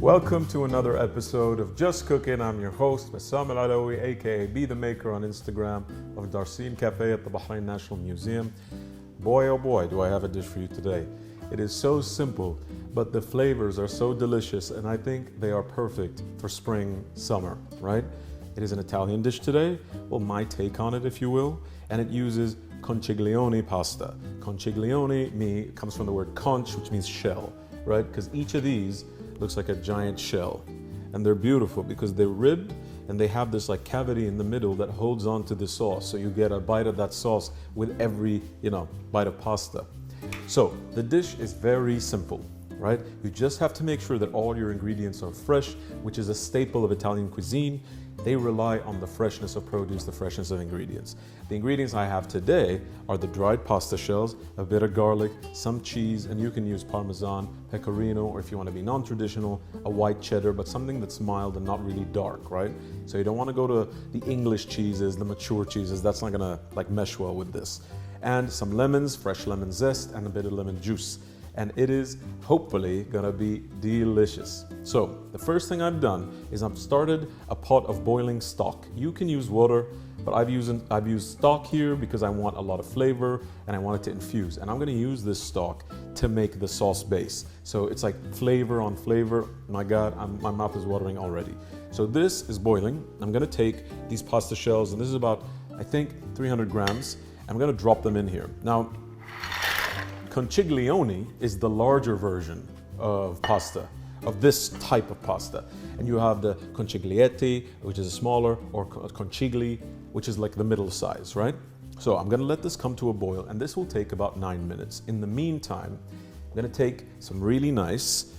Welcome to another episode of Just Cooking. I'm your host, Bassam Al-Alawi, aka Be The Maker on Instagram, of Darcine Cafe at the Bahrain National Museum. Boy, oh boy, do I have a dish for you today. It is so simple, but the flavors are so delicious, and I think they are perfect for spring, summer, right? It is an Italian dish today, well, my take on it, if you will, and it uses Conchaglioni Pasta. Conchaglioni comes from the word conch, which means shell, right? Because each of these looks like a giant shell, and they're beautiful because they're ribbed and they have this like cavity in the middle that holds on to the sauce, so you get a bite of that sauce with every bite of pasta. So the dish is very simple, right? You just have to make sure that all your ingredients are fresh, which is a staple of Italian cuisine. They rely on the freshness of produce, the freshness of ingredients. The ingredients I have today are the dried pasta shells, a bit of garlic, some cheese, and you can use Parmesan, pecorino, or if you want to be non-traditional, a white cheddar, but something that's mild and not really dark, right? So you don't want to go to the English cheeses, the mature cheeses. That's not gonna mesh well with this. And some lemons, fresh lemon zest, and a bit of lemon juice. And it is hopefully gonna be delicious. So the first thing I've done is I've started a pot of boiling stock. You can use water, but I've used stock here because I want a lot of flavor and I want it to infuse. And I'm gonna use this stock to make the sauce base. So it's like flavor on flavor. My God, my mouth is watering already. So this is boiling. I'm gonna take these pasta shells, and this is about, I think, 300 grams. I'm gonna drop them in here. Now, Conchaglioni is the larger version of pasta, of this type of pasta. And you have the conchaglietti, which is a smaller, or conchigli, which is like the middle size, right? So I'm gonna let this come to a boil, and this will take about 9 minutes. In the meantime, I'm gonna take some really nice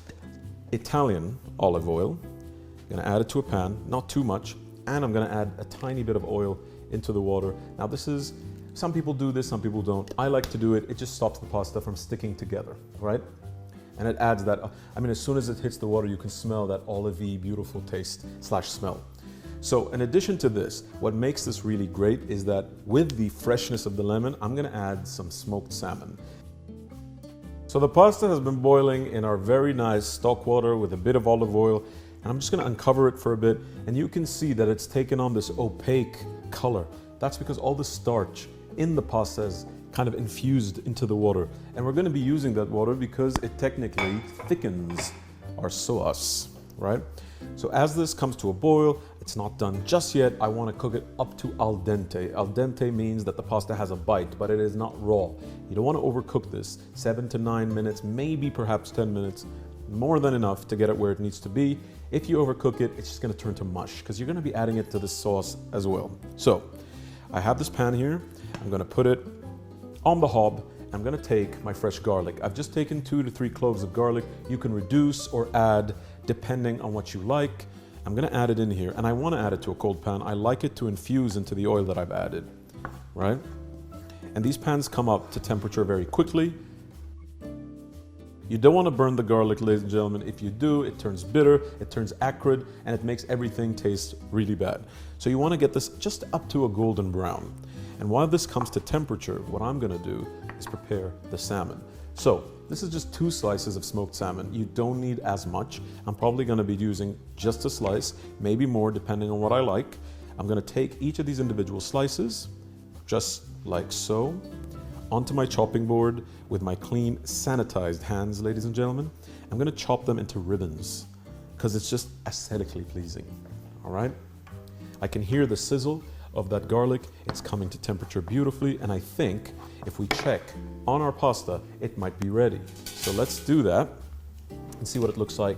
Italian olive oil. I'm gonna add it to a pan, not too much, and I'm gonna add a tiny bit of oil into the water. Now this is, some people do this, some people don't. I like to do it. It just stops the pasta from sticking together, right? And it adds that, as soon as it hits the water, you can smell that olivey, beautiful taste / smell. So in addition to this, what makes this really great is that with the freshness of the lemon, I'm gonna add some smoked salmon. So the pasta has been boiling in our very nice stock water with a bit of olive oil, and I'm just gonna uncover it for a bit, and you can see that it's taken on this opaque color. That's because all the starch in the pasta is kind of infused into the water. And we're gonna be using that water because it technically thickens our sauce, right? So as this comes to a boil, it's not done just yet. I wanna cook it up to al dente. Al dente means that the pasta has a bite, but it is not raw. You don't wanna overcook this. 7 to 9 minutes, maybe perhaps 10 minutes, more than enough to get it where it needs to be. If you overcook it, it's just gonna turn to mush because you're gonna be adding it to the sauce as well. So I have this pan here. I'm gonna put it on the hob. I'm gonna take my fresh garlic. I've just taken 2 to 3 cloves of garlic. You can reduce or add depending on what you like. I'm gonna add it in here, and I wanna add it to a cold pan. I like it to infuse into the oil that I've added, right? And these pans come up to temperature very quickly. You don't want to burn the garlic, ladies and gentlemen. If you do, it turns bitter, it turns acrid, and it makes everything taste really bad. So you want to get this just up to a golden brown. And while this comes to temperature, what I'm going to do is prepare the salmon. So this is just 2 slices of smoked salmon. You don't need as much. I'm probably going to be using just a slice, maybe more depending on what I like. I'm going to take each of these individual slices, just like so, onto my chopping board with my clean, sanitized hands, ladies and gentlemen. I'm gonna chop them into ribbons because it's just aesthetically pleasing, all right? I can hear the sizzle of that garlic. It's coming to temperature beautifully, and I think if we check on our pasta, it might be ready. So let's do that and see what it looks like.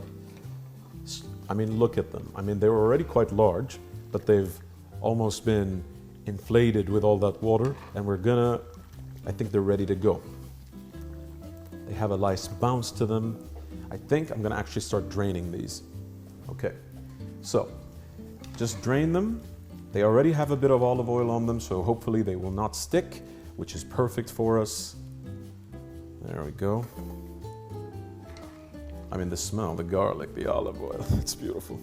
Look at them. They were already quite large, but they've almost been inflated with all that water, and I think they're ready to go. They have a nice bounce to them. I think I'm gonna actually start draining these. Okay, so just drain them. They already have a bit of olive oil on them, so hopefully they will not stick, which is perfect for us. There we go. The smell, the garlic, the olive oil, it's beautiful.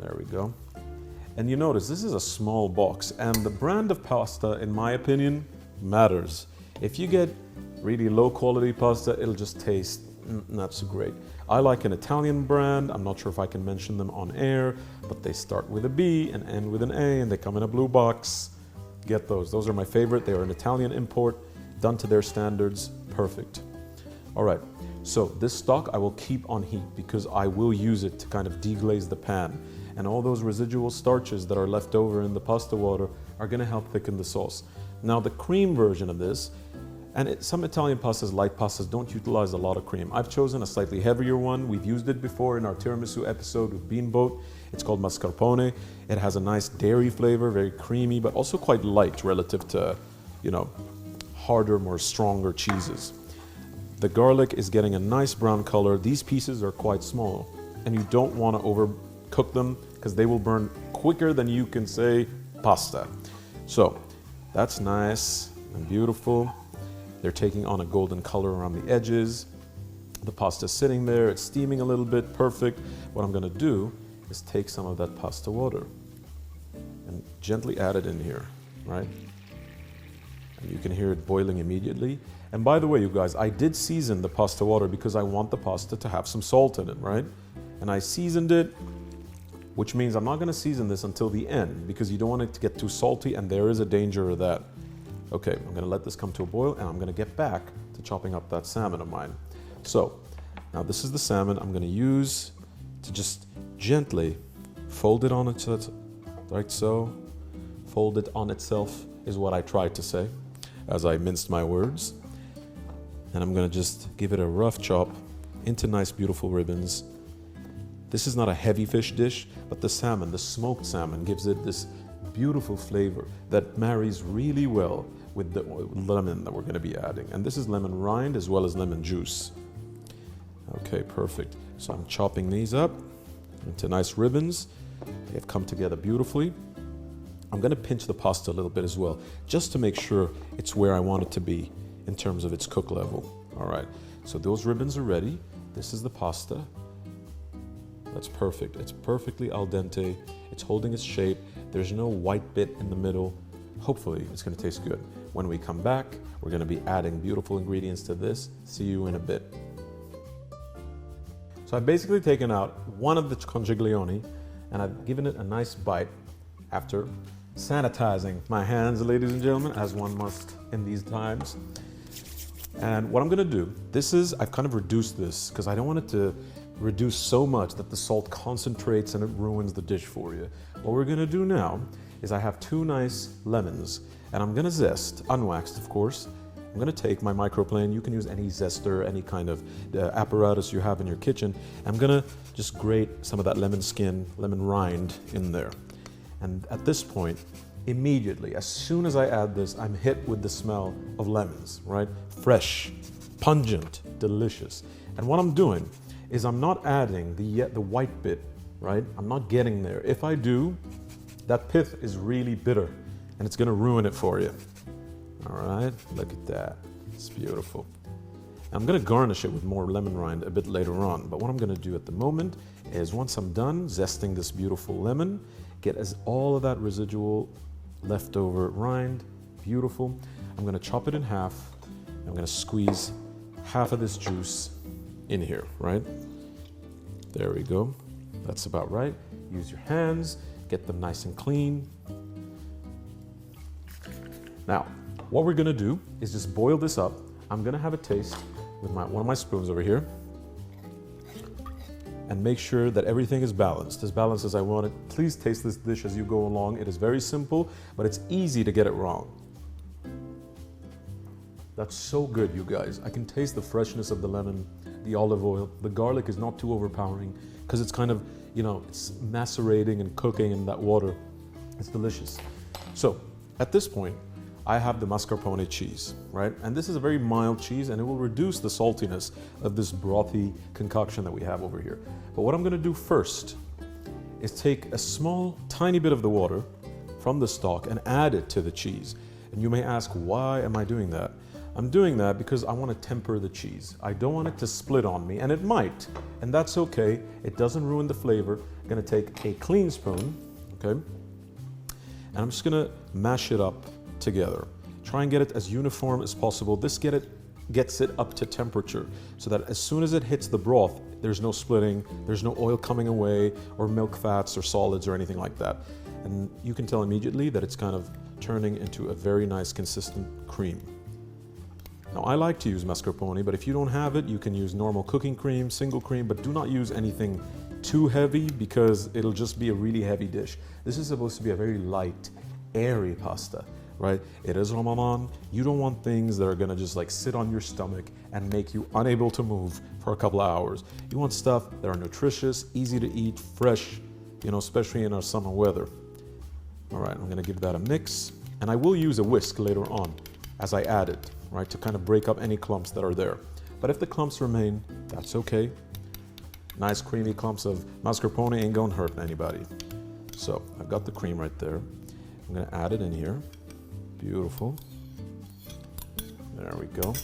There we go. And you notice this is a small box, and the brand of pasta, in my opinion, matters. If you get really low quality pasta, it'll just taste not so great. I like an Italian brand. I'm not sure if I can mention them on air, but they start with a B and end with an A, and they come in a blue box. Get those. Those are my favorite. They are an Italian import, done to their standards. Perfect. All right. So this stock I will keep on heat because I will use it to kind of deglaze the pan. And all those residual starches that are left over in the pasta water are going to help thicken the sauce. Now the cream version of this, and some Italian pastas, light pastas, don't utilize a lot of cream. I've chosen a slightly heavier one. We've used it before in our tiramisu episode with Bean Boat. It's called mascarpone. It has a nice dairy flavor, very creamy, but also quite light relative to, harder, more stronger cheeses. The garlic is getting a nice brown color. These pieces are quite small, and you don't want to overcook them because they will burn quicker than you can say pasta. So that's nice and beautiful. They're taking on a golden color around the edges. The pasta's sitting there, it's steaming a little bit, perfect. What I'm gonna do is take some of that pasta water and gently add it in here, right? And you can hear it boiling immediately. And by the way, you guys, I did season the pasta water because I want the pasta to have some salt in it, right? And I seasoned it, which means I'm not gonna season this until the end because you don't want it to get too salty, and there is a danger of that. Okay, I'm gonna let this come to a boil, and I'm gonna get back to chopping up that salmon of mine. So, now this is the salmon I'm gonna use to just gently fold it on itself, like so. Fold it on itself is what I tried to say as I minced my words. And I'm gonna just give it a rough chop into nice, beautiful ribbons. This is not a heavy fish dish, but the salmon, the smoked salmon, gives it this beautiful flavor that marries really well with the lemon that we're going to be adding. And this is lemon rind as well as lemon juice. Okay, perfect. So I'm chopping these up into nice ribbons. They have come together beautifully. I'm going to pinch the pasta a little bit as well, just to make sure it's where I want it to be in terms of its cook level. All right, so those ribbons are ready. This is the pasta. That's perfect. It's perfectly al dente. It's holding its shape. There's no white bit in the middle. Hopefully, it's going to taste good. When we come back, we're going to be adding beautiful ingredients to this. See you in a bit. So I've basically taken out one of the conchaglioni and I've given it a nice bite after sanitizing my hands, ladies and gentlemen, as one must in these times. And what I'm going to do, I've kind of reduced this because I don't want it to reduce so much that the salt concentrates and it ruins the dish for you. What we're gonna do now is I have 2 nice lemons and I'm gonna zest, unwaxed of course. I'm gonna take my microplane. You can use any zester, any kind of apparatus you have in your kitchen. I'm gonna just grate some of that lemon skin, lemon rind in there. And at this point, immediately, as soon as I add this, I'm hit with the smell of lemons, right? Fresh, pungent, delicious. And what I'm doing is I'm not adding the white bit, right? I'm not getting there. If I do, that pith is really bitter and it's gonna ruin it for you. All right, look at that, it's beautiful. I'm gonna garnish it with more lemon rind a bit later on, but what I'm gonna do at the moment is once I'm done zesting this beautiful lemon, get all of that residual leftover rind, beautiful. I'm gonna chop it in half. I'm gonna squeeze half of this juice in here, right? There we go. That's about right. Use your hands, get them nice and clean. Now, what we're gonna do is just boil this up. I'm gonna have a taste with one of my spoons over here and make sure that everything is balanced, as balanced as I want it. Please taste this dish as you go along. It is very simple, but it's easy to get it wrong. That's so good, you guys. I can taste the freshness of the lemon, the olive oil. The garlic is not too overpowering because it's kind of, it's macerating and cooking in that water. It's delicious. So at this point, I have the mascarpone cheese, right? And this is a very mild cheese and it will reduce the saltiness of this brothy concoction that we have over here. But what I'm gonna do first is take a small, tiny bit of the water from the stock and add it to the cheese. And you may ask, why am I doing that? I'm doing that because I want to temper the cheese. I don't want it to split on me, and it might, and that's okay. It doesn't ruin the flavor. I'm gonna take a clean spoon, okay? And I'm just gonna mash it up together. Try and get it as uniform as possible. Get it gets it up to temperature so that as soon as it hits the broth, there's no splitting, there's no oil coming away or milk fats or solids or anything like that. And you can tell immediately that it's kind of turning into a very nice consistent cream. Now I like to use mascarpone, but if you don't have it, you can use normal cooking cream, single cream, but do not use anything too heavy because it'll just be a really heavy dish. This is supposed to be a very light, airy pasta, right? It is Ramadan. You don't want things that are gonna just like sit on your stomach and make you unable to move for a couple of hours. You want stuff that are nutritious, easy to eat, fresh, you know, especially in our summer weather. All right, I'm gonna give that a mix, and I will use a whisk later on as I add it, right, to kind of break up any clumps that are there. But if the clumps remain, that's okay. Nice creamy clumps of mascarpone ain't gonna hurt anybody. So I've got the cream right there. I'm gonna add it in here. Beautiful. There we go.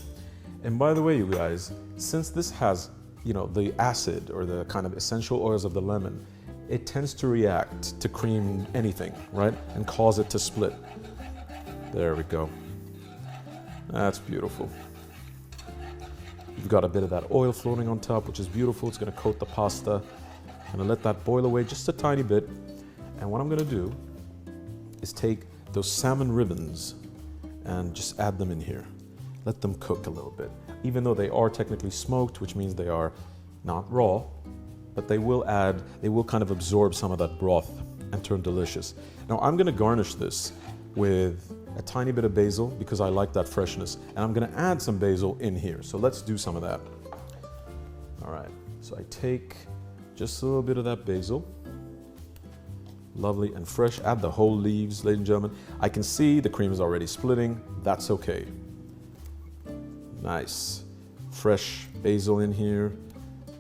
And by the way, you guys, since this has, you know, the acid or the kind of essential oils of the lemon, it tends to react to cream anything, right? And cause it to split. There we go. That's beautiful. You've got a bit of that oil floating on top, which is beautiful. It's gonna coat the pasta. I'm gonna let that boil away just a tiny bit. And what I'm gonna do is take those salmon ribbons and just add them in here. Let them cook a little bit. Even though they are technically smoked, which means they are not raw, but they will kind of absorb some of that broth and turn delicious. Now I'm gonna garnish this with a tiny bit of basil because I like that freshness, and I'm gonna add some basil in here. So let's do some of that. All right, so I take just a little bit of that basil. Lovely and fresh. Add the whole leaves, ladies and gentlemen. I can see the cream is already splitting. That's okay. Nice, fresh basil in here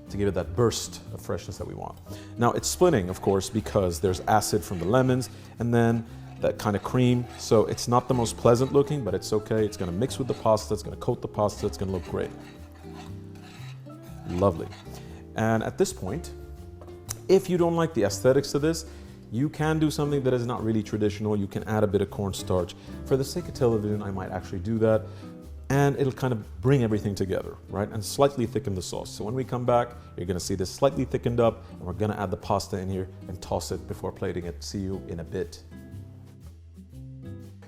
to give it that burst of freshness that we want. Now it's splitting, of course, because there's acid from the lemons and then that kind of cream. So it's not the most pleasant looking, but it's okay. It's gonna mix with the pasta, it's gonna coat the pasta, it's gonna look great. Lovely. And at this point, if you don't like the aesthetics of this, you can do something that is not really traditional. You can add a bit of cornstarch. For the sake of television, I might actually do that. And it'll kind of bring everything together, right? And slightly thicken the sauce. So when we come back, you're gonna see this slightly thickened up, and we're gonna add the pasta in here and toss it before plating it. See you in a bit.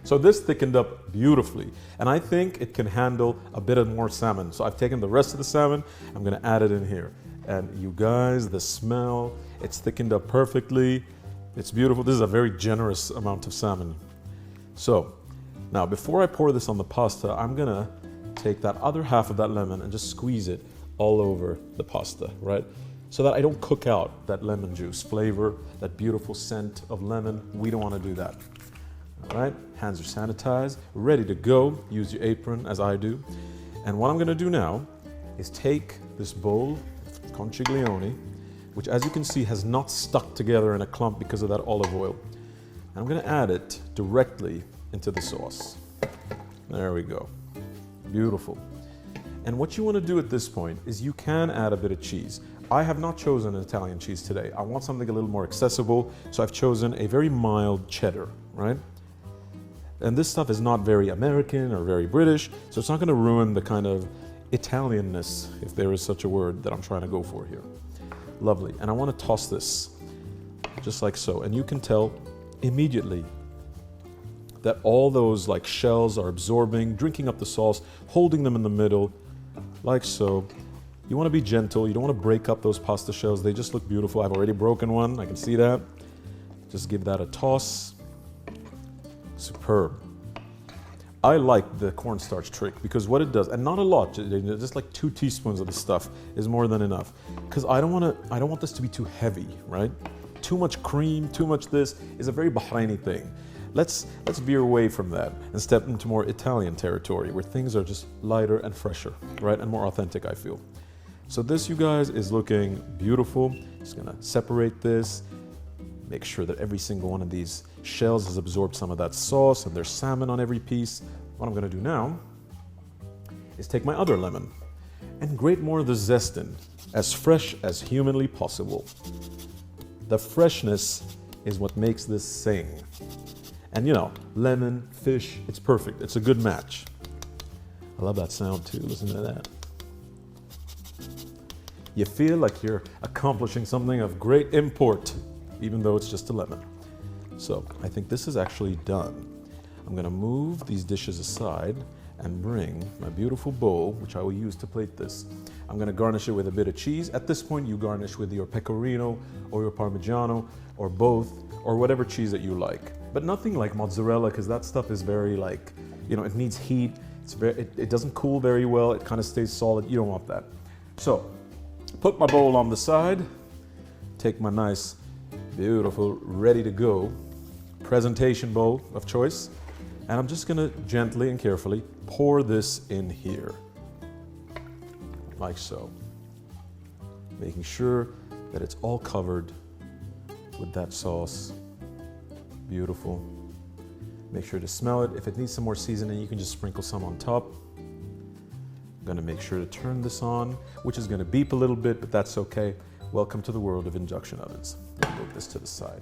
So this thickened up beautifully, and I think it can handle a bit of more salmon. So I've taken the rest of the salmon, I'm gonna add it in here. And you guys, the smell, it's thickened up perfectly. It's beautiful. This is a very generous amount of salmon. So now, before I pour this on the pasta, I'm gonna take that other half of that lemon and just squeeze it all over the pasta, right? So that I don't cook out that lemon juice flavor, that beautiful scent of lemon. We don't wanna do that. All right, hands are sanitized, ready to go. Use your apron as I do. And what I'm gonna do now is take this bowl of conchaglioni, which as you can see has not stuck together in a clump because of that olive oil. And I'm gonna add it directly into the sauce. There we go. Beautiful. And what you want to do at this point is you can add a bit of cheese. I have not chosen an Italian cheese today. I want something a little more accessible, so I've chosen a very mild cheddar, right? And this stuff is not very American or very British, so it's not going to ruin the kind of Italianness, if there is such a word, that I'm trying to go for here. Lovely. And I want to toss this just like so. And you can tell immediately that all those like shells are absorbing, drinking up the sauce, holding them in the middle, like so. You want to be gentle. You don't want to break up those pasta shells. They just look beautiful. I've already broken one. I can see that. Just give that a toss. Superb. I like the cornstarch trick because what it does, and not a lot, just like 2 teaspoons of the stuff is more than enough. Because I don't want this to be too heavy, right? Too much cream, too much this is a very Bahraini thing. Let's veer away from that and step into more Italian territory where things are just lighter and fresher, right? And more authentic, I feel. So this, you guys, is looking beautiful. Just gonna separate this, make sure that every single one of these shells has absorbed some of that sauce and there's salmon on every piece. What I'm gonna do now is take my other lemon and grate more of the zest in, as fresh as humanly possible. The freshness is what makes this sing. And you know, lemon, fish, it's perfect. It's a good match. I love that sound too, listen to that. You feel like you're accomplishing something of great import, even though it's just a lemon. So I think this is actually done. I'm gonna move these dishes aside and bring my beautiful bowl, which I will use to plate this. I'm gonna garnish it with a bit of cheese. At this point, you garnish with your pecorino or your Parmigiano or both, or whatever cheese that you like. But nothing like mozzarella, because that stuff is very like, you know, it needs heat. It doesn't cool very well. It kind of stays solid. You don't want that. So, put my bowl on the side, take my nice, beautiful, ready to go presentation bowl of choice, and I'm just gonna gently and carefully pour this in here, like so. Making sure that it's all covered with that sauce. Beautiful. Make sure to smell it. If it needs some more seasoning, you can just sprinkle some on top. I'm gonna make sure to turn this on, which is gonna beep a little bit, but that's okay. Welcome to the world of induction ovens. I'll move this to the side.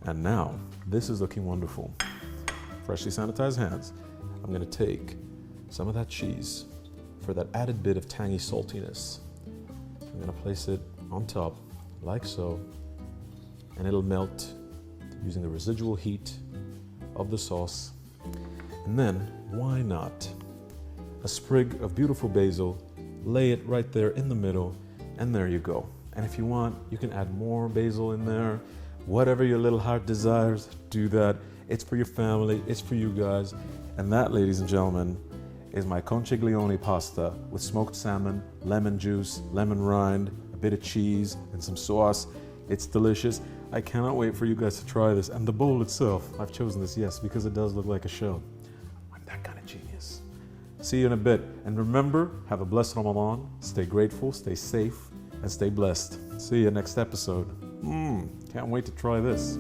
And now, this is looking wonderful. Freshly sanitized hands. I'm gonna take some of that cheese for that added bit of tangy saltiness. I'm gonna place it on top, like so, and it'll melt using the residual heat of the sauce. And then, why not a sprig of beautiful basil, lay it right there in the middle, and there you go. And if you want, you can add more basil in there. Whatever your little heart desires, do that. It's for your family, it's for you guys. And that, ladies and gentlemen, is my Conchaglioni pasta with smoked salmon, lemon juice, lemon rind, a bit of cheese, and some sauce. It's delicious. I cannot wait for you guys to try this. And the bowl itself, I've chosen this, yes, because it does look like a shell. I'm that kind of genius. See you in a bit. And remember, have a blessed Ramadan. Stay grateful, stay safe, and stay blessed. See you next episode. Can't wait to try this.